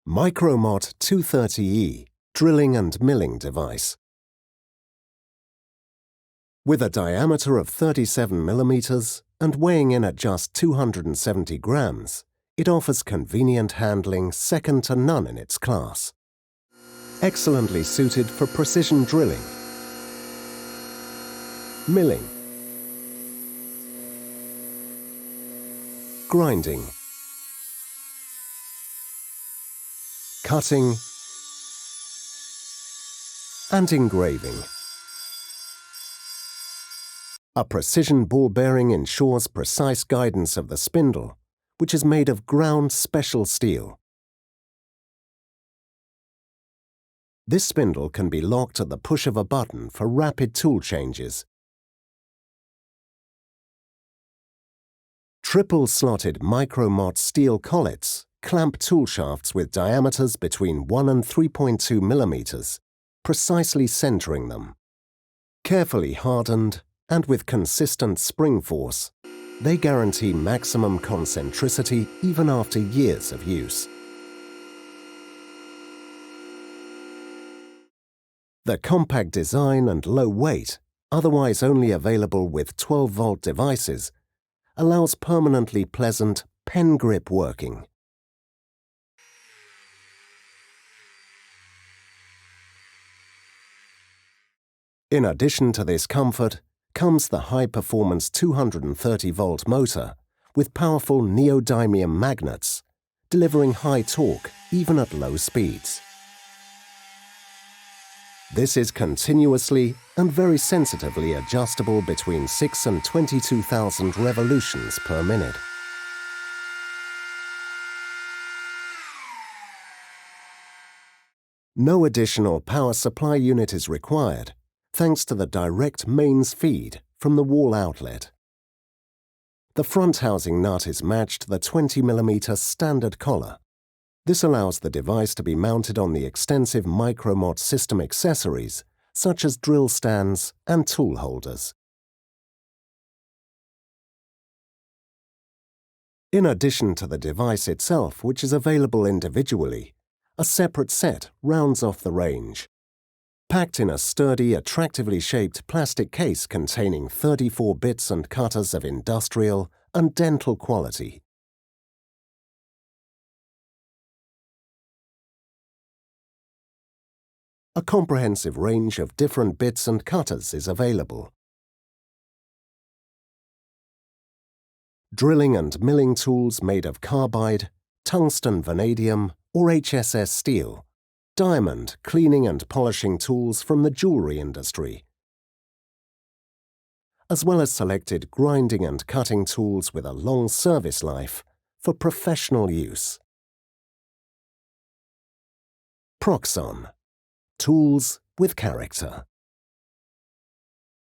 Micromot 230E drilling and milling device. With a diameter of 37 mm and weighing in at just 270 grams, it offers convenient handling second to none in its class. Excellently suited for precision drilling, milling, grinding, cutting, and engraving. A precision ball bearing ensures precise guidance of the spindle, which is made of ground special steel. This spindle can be locked at the push of a button for rapid tool changes. Triple-slotted Micromot steel collets clamp tool shafts with diameters between 1 and 3.2 mm, precisely centering them. Carefully hardened and with consistent spring force, they guarantee maximum concentricity even after years of use. The compact design and low weight, otherwise only available with 12-volt devices, allows permanently pleasant pen grip working. In addition to this comfort comes the high-performance 230-volt motor with powerful neodymium magnets, delivering high torque even at low speeds. This is continuously and very sensitively adjustable between 6 and 22,000 revolutions per minute. No additional power supply unit is required, thanks to the direct mains feed from the wall outlet. The front housing nut is matched to the 20 mm standard collar. This allows the device to be mounted on the extensive Micromot system accessories, such as drill stands and tool holders. In addition to the device itself, which is available individually, a separate set rounds off the range. Packed in a sturdy, attractively shaped plastic case containing 34 bits and cutters of industrial and dental quality. A comprehensive range of different bits and cutters is available. Drilling and milling tools made of carbide, tungsten vanadium, or HSS steel. Diamond cleaning and polishing tools from the jewelry industry, as well as selected grinding and cutting tools with a long service life for professional use. Proxxon. Tools with character.